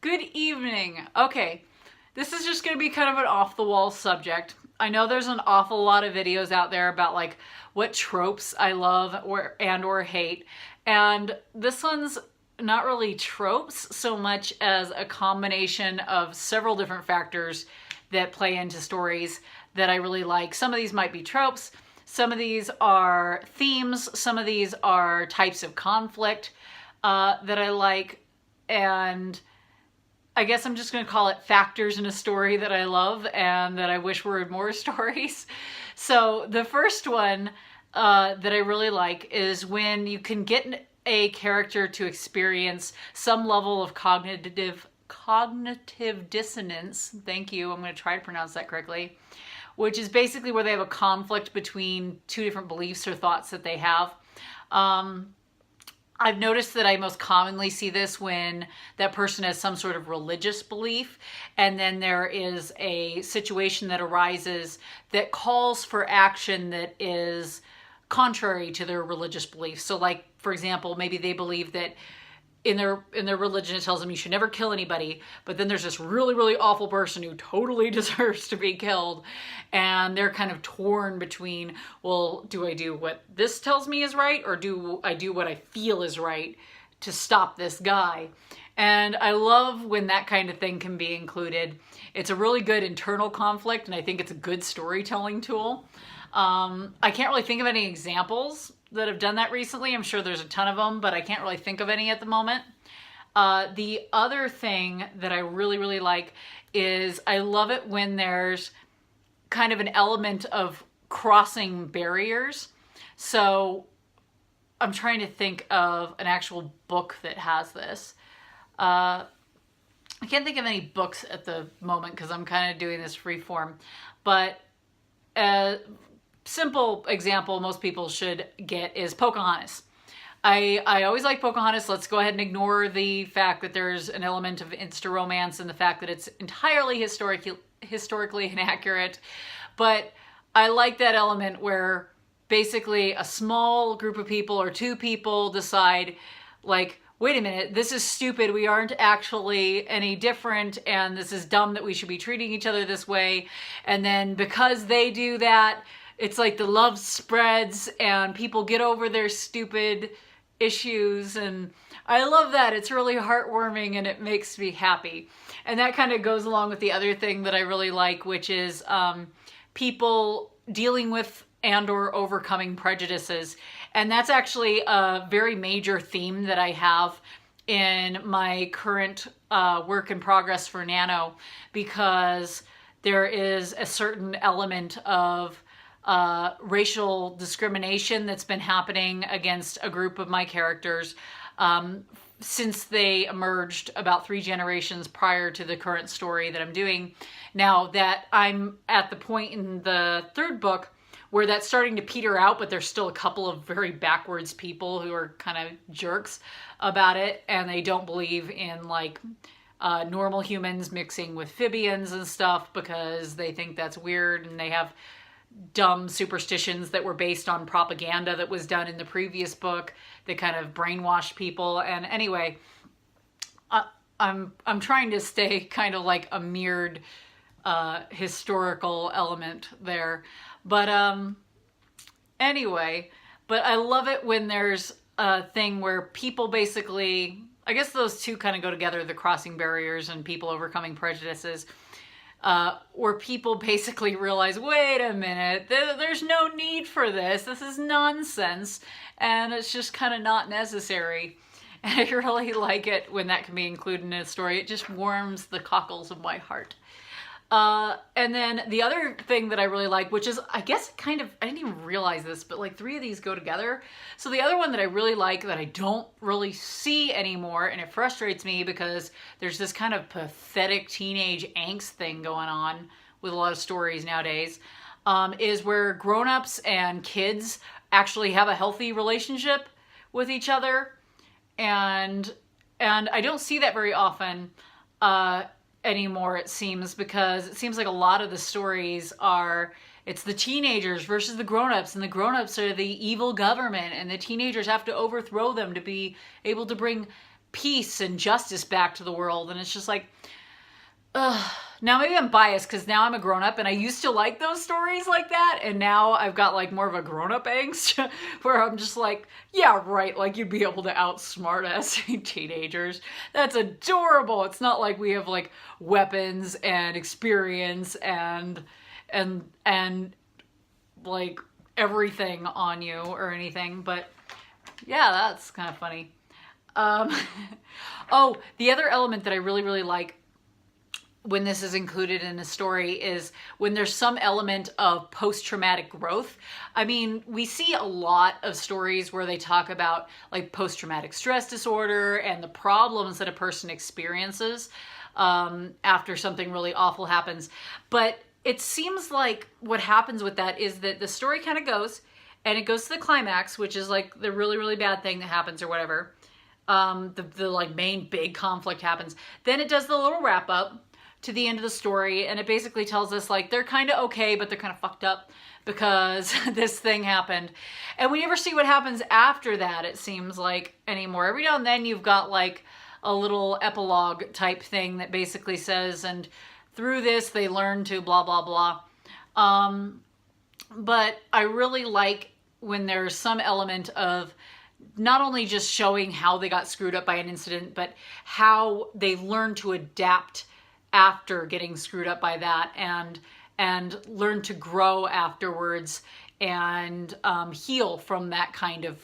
Good evening. Okay, this is just going to be kind of an off-the-wall subject. I know there's an awful lot of videos out there about like what tropes I love or hate, and this one's not really tropes so much as a combination of several different factors that play into stories that I really like. Some of these might be tropes, some of these are themes, some of these are types of conflict that I like, and I guess I'm just going to call it factors in a story that I love and that I wish were in more stories. So the first one that I really like is when you can get a character to experience some level of cognitive dissonance. Thank you. I'm going to try to pronounce that correctly. Which is basically where they have a conflict between two different beliefs or thoughts that they have. I've noticed that I most commonly see this when that person has some sort of religious belief, and then there is a situation that arises that calls for action that is contrary to their religious beliefs. So like, for example, maybe they believe that in their religion it tells them you should never kill anybody, but then there's this really, really awful person who totally deserves to be killed, and they're kind of torn between, well, do I do what this tells me is right, or do I do what I feel is right to stop this guy? And I love when that kind of thing can be included. It's a really good internal conflict, and I think it's a good storytelling tool. I can't really think of any examples that have done that recently. I'm sure there's a ton of them, but I can't really think of any at the moment. The other thing that I really, really like is I love it when there's kind of an element of crossing barriers. So I'm trying to think of an actual book that has this. I can't think of any books at the moment because I'm kind of doing this free form, but simple example most people should get is Pocahontas. I always like Pocahontas. Let's go ahead and ignore the fact that there's an element of insta-romance and the fact that it's entirely historically inaccurate. But I like that element where basically a small group of people or two people decide, like, wait a minute, this is stupid. We aren't actually any different, and this is dumb that we should be treating each other this way. And then because they do that, it's like the love spreads and people get over their stupid issues, and I love that. It's really heartwarming and it makes me happy. And that kind of goes along with the other thing that I really like, which is people dealing with and or overcoming prejudices. And that's actually a very major theme that I have in my current work in progress for Nano, because there is a certain element of racial discrimination that's been happening against a group of my characters since they emerged about 3 generations prior to the current story that I'm doing. Now that I'm at the point in the 3rd book where that's starting to peter out, but there's still a couple of very backwards people who are kind of jerks about it, and they don't believe in like normal humans mixing with amphibians and stuff because they think that's weird, and they have dumb superstitions that were based on propaganda that was done in the previous book that kind of brainwashed people. And anyway, I'm trying to stay kind of like a mirrored historical element there. But anyway, but I love it when there's a thing where people basically, I guess those two kind of go together, the crossing barriers and people overcoming prejudices. Where people basically realize, wait a minute, there's no need for this. This is nonsense, and it's just kind of not necessary. And I really like it when that can be included in a story. It just warms the cockles of my heart. And then the other thing that I really like, which is, I guess kind of, I didn't even realize this, but like 3 of these go together. So the other one that I really like that I don't really see anymore, and it frustrates me because there's this kind of pathetic teenage angst thing going on with a lot of stories nowadays, is where grown-ups and kids actually have a healthy relationship with each other. And I don't see that very often, anymore, it seems, because it seems like a lot of the stories are, it's the teenagers versus the grown-ups, and the grown-ups are the evil government, and the teenagers have to overthrow them to be able to bring peace and justice back to the world. And it's just like, ugh. Now maybe I'm biased because now I'm a grown-up and I used to like those stories like that, and now I've got like more of a grown-up angst where I'm just like, yeah, right, like you'd be able to outsmart us teenagers. That's adorable. It's not like we have like weapons and experience and like everything on you or anything, but yeah, that's kind of funny. Oh, the other element that I really, really like when this is included in a story is when there's some element of post-traumatic growth. I mean, we see a lot of stories where they talk about like post-traumatic stress disorder and the problems that a person experiences after something really awful happens. But it seems like what happens with that is that the story kind of goes, and it goes to the climax, which is like the really, really bad thing that happens or whatever. The like main big conflict happens. Then it does the little wrap up to the end of the story, and it basically tells us like they're kind of okay, but they're kind of fucked up because this thing happened. And we never see what happens after that, it seems like, anymore. Every now and then you've got like a little epilogue type thing that basically says, and through this they learn to blah blah blah. But I really like when there's some element of not only just showing how they got screwed up by an incident, but how they learn to adapt after getting screwed up by that, and learn to grow afterwards and heal from that kind of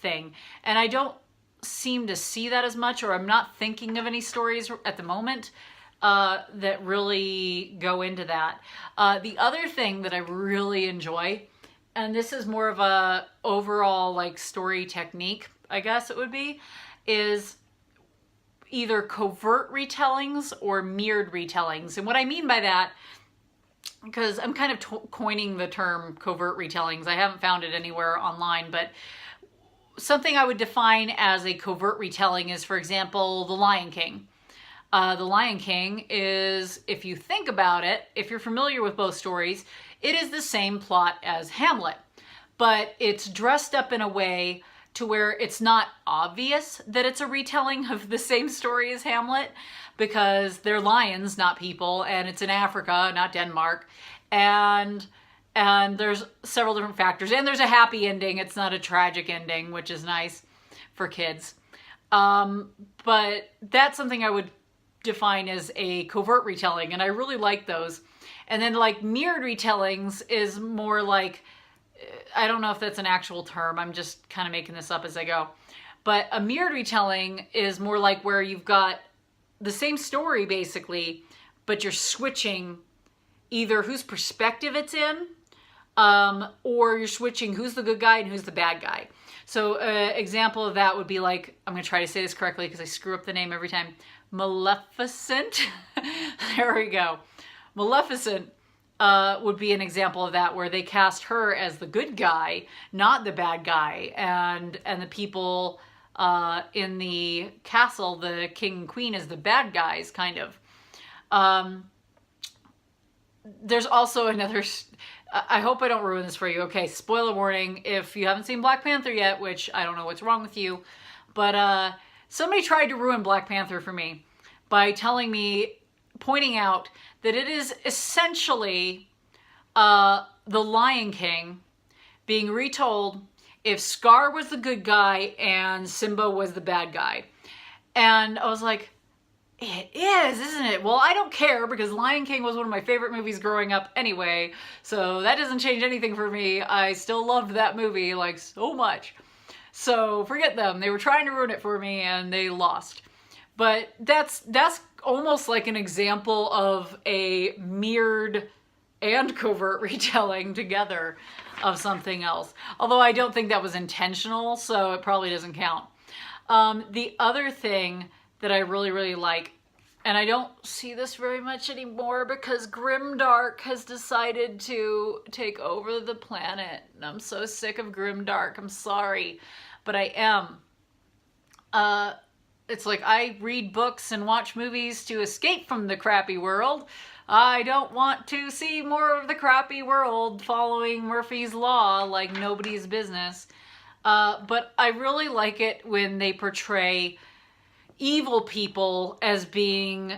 thing. And I don't seem to see that as much, or I'm not thinking of any stories at the moment that really go into that. The other thing that I really enjoy, and this is more of a overall like story technique, I guess it would be, is either covert retellings or mirrored retellings. And what I mean by that, because I'm kind of coining the term covert retellings, I haven't found it anywhere online, but something I would define as a covert retelling is, for example, The Lion King. The Lion King is, if you think about it, if you're familiar with both stories, it is the same plot as Hamlet, but it's dressed up in a way to where it's not obvious that it's a retelling of the same story as Hamlet, because they're lions, not people, and it's in Africa, not Denmark, and there's several different factors, and there's a happy ending. It's not a tragic ending, which is nice for kids. But that's something I would define as a covert retelling, and I really like those. And then like mirrored retellings is more like, I don't know if that's an actual term, I'm just kind of making this up as I go. But a mirrored retelling is more like where you've got the same story basically, but you're switching either whose perspective it's in, or you're switching who's the good guy and who's the bad guy. So example of that would be like, I'm going to try to say this correctly because I screw up the name every time. Maleficent. There we go. Maleficent would be an example of that, where they cast her as the good guy, not the bad guy, and the people in the castle, the king and queen, as the bad guys, kind of. There's also another, I hope I don't ruin this for you. Okay, spoiler warning, if you haven't seen Black Panther yet, which I don't know what's wrong with you, but somebody tried to ruin Black Panther for me by pointing out that it is essentially The Lion King being retold if Scar was the good guy and Simba was the bad guy. And I was like, it is, isn't it? Well, I don't care, because Lion King was one of my favorite movies growing up anyway, so that doesn't change anything for me. I still loved that movie like so much. So forget them. They were trying to ruin it for me and they lost. But that's almost like an example of a mirrored and covert retelling together of something else. Although I don't think that was intentional, so it probably doesn't count. The other thing that I really, really like, and I don't see this very much anymore because grimdark has decided to take over the planet. And I'm so sick of grimdark. I'm sorry, but I am. It's like I read books and watch movies to escape from the crappy world. I don't want to see more of the crappy world following Murphy's Law like nobody's business. But I really like it when they portray evil people as being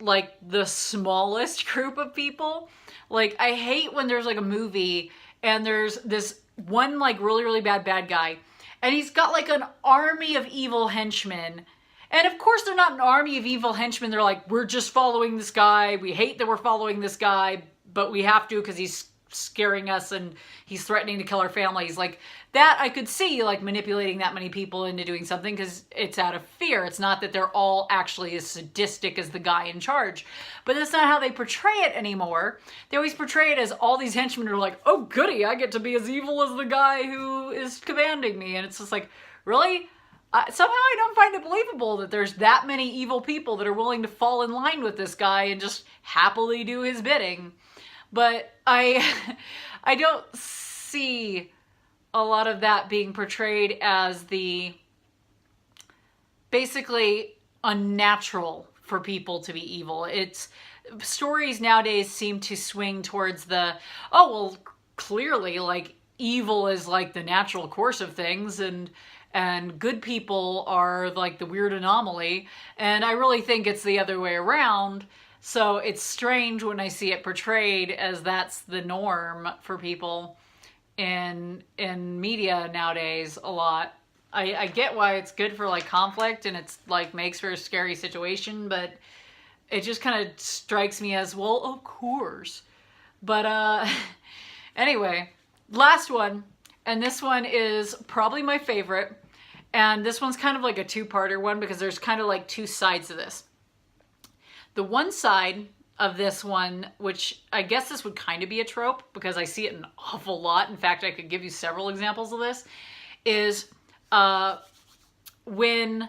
like the smallest group of people. Like, I hate when there's like a movie and there's this one like really bad guy, and he's got like an army of evil henchmen. And of course they're not an army of evil henchmen. They're like, we're just following this guy. We hate that we're following this guy, but we have to because he's scaring us and he's threatening to kill our families. Like, that I could see like manipulating that many people into doing something because it's out of fear. It's not that they're all actually as sadistic as the guy in charge. But that's not how they portray it anymore. They always portray it as all these henchmen are like, oh goody, I get to be as evil as the guy who is commanding me. And it's just like, really? Somehow I don't find it believable that there's that many evil people that are willing to fall in line with this guy and just happily do his bidding. But I don't see a lot of that being portrayed as the basically unnatural for people to be evil. It's stories nowadays seem to swing towards the, oh, well, clearly like evil is like the natural course of things and good people are like the weird anomaly. And I really think it's the other way around. So it's strange when I see it portrayed as that's the norm for people in media nowadays a lot. I get why it's good for like conflict and it's like makes for a scary situation, but it just kind of strikes me as, well, of course. But anyway, last one, and this one is probably my favorite. And this one's kind of like a two-parter one because there's kind of like two sides of this. The one side of this one, which I guess this would kind of be a trope because I see it an awful lot. In fact, I could give you several examples of this, is when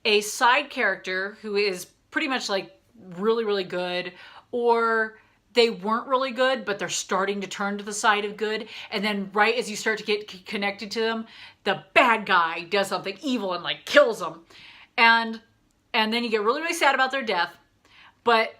a side character who is pretty much like really good, or they weren't really good, but they're starting to turn to the side of good. And then right as you start to get connected to them, the bad guy does something evil and like kills them. And then you get really sad about their death. But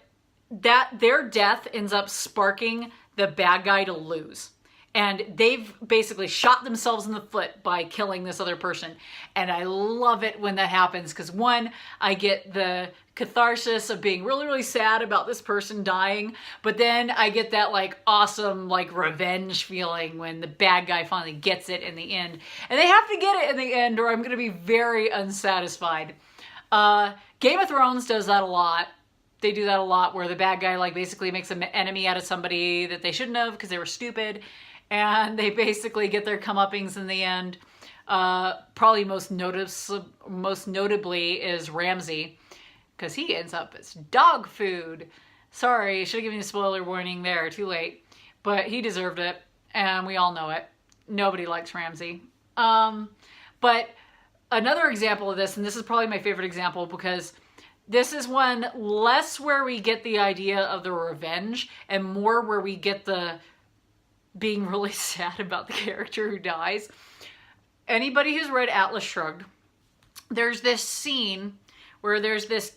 that their death ends up sparking the bad guy to lose. And they've basically shot themselves in the foot by killing this other person. And I love it when that happens because, one, I get the catharsis of being really sad about this person dying. But then I get that like awesome like revenge feeling when the bad guy finally gets it in the end. And they have to get it in the end or I'm going to be very unsatisfied. Game of Thrones does that a lot. They do that a lot where the bad guy like basically makes an enemy out of somebody that they shouldn't have because they were stupid. And they basically get their comeuppings in the end. Probably most notably is Ramsay, because he ends up as dog food. Sorry, should have given you a spoiler warning there. Too late. But he deserved it, and we all know it. Nobody likes Ramsay. But another example of this, and this is probably my favorite example, because this is one less where we get the idea of the revenge, and more where we get the being really sad about the character who dies. Anybody who's read Atlas Shrugged, there's this scene where there's this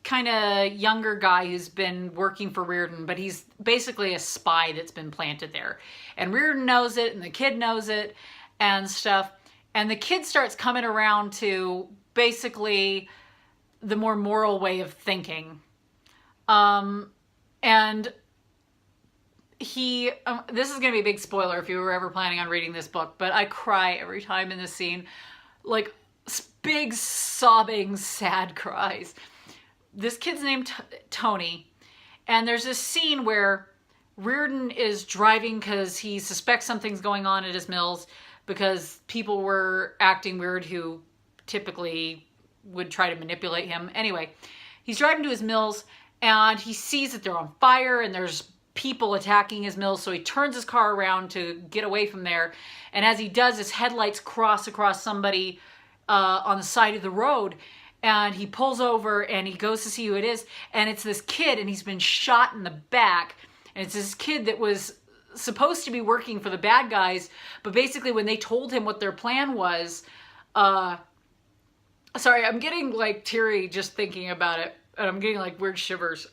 kind of younger guy who's been working for Reardon, but he's basically a spy that's been planted there. And Reardon knows it, and the kid knows it, and stuff. And the kid starts coming around to basically the more moral way of thinking. And he, this is going to be a big spoiler if you were ever planning on reading this book, but I cry every time in this scene, like big sobbing, sad cries. This kid's named Tony, and there's this scene where Reardon is driving because he suspects something's going on at his mills because people were acting weird who typically would try to manipulate him. Anyway, he's driving to his mills and he sees that they're on fire and there's people attacking his mills, so he turns his car around to get away from there. And as he does, his headlights cross across somebody on the side of the road, and he pulls over and he goes to see who it is, and it's this kid, and he's been shot in the back. And it's this kid that was supposed to be working for the bad guys, but basically when they told him what their plan was, sorry, I'm getting like teary just thinking about it, and I'm getting like weird shivers.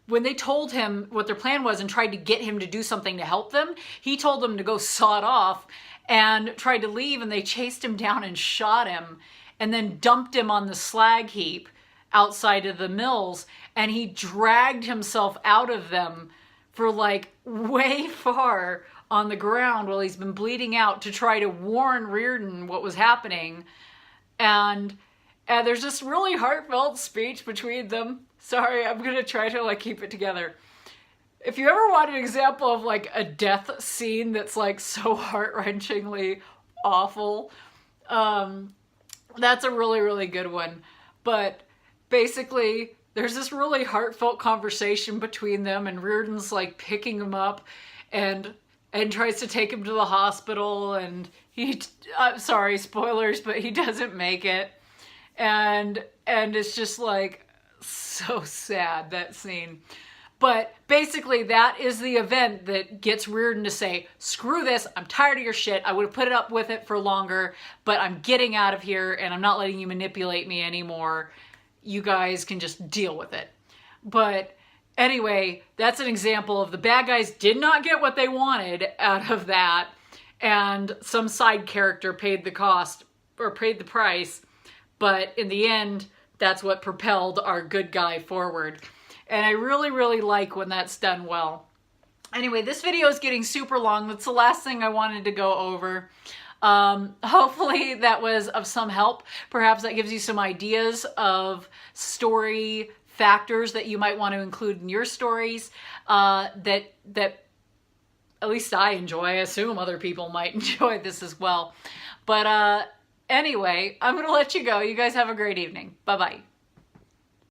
When they told him what their plan was and tried to get him to do something to help them, he told them to go saw it off and tried to leave, and they chased him down and shot him. and then dumped him on the slag heap outside of the mills, and he dragged himself out of them for like way far on the ground while he's been bleeding out to try to warn Reardon what was happening. And there's this really heartfelt speech between them. Sorry, I'm gonna try to like keep it together. If you ever want an example of like a death scene that's like so heart-wrenchingly awful, that's a really, really good one. But basically, there's this really heartfelt conversation between them, and Reardon's like picking him up and tries to take him to the hospital, and he, sorry, spoilers, but he doesn't make it. And it's just like so sad, that scene. But basically that is the event that gets Reardon to say, screw this, I'm tired of your shit. I would have put up with it for longer, but I'm getting out of here and I'm not letting you manipulate me anymore. You guys can just deal with it. But anyway, that's an example of the bad guys did not get what they wanted out of that, and some side character paid the cost or paid the price. But in the end, that's what propelled our good guy forward. And I really, really like when that's done well. Anyway, this video is getting super long. That's the last thing I wanted to go over. Hopefully that was of some help. Perhaps that gives you some ideas of story factors that you might want to include in your stories, that at least I enjoy. I assume other people might enjoy this as well. But anyway, I'm going to let you go. You guys have a great evening. Bye-bye.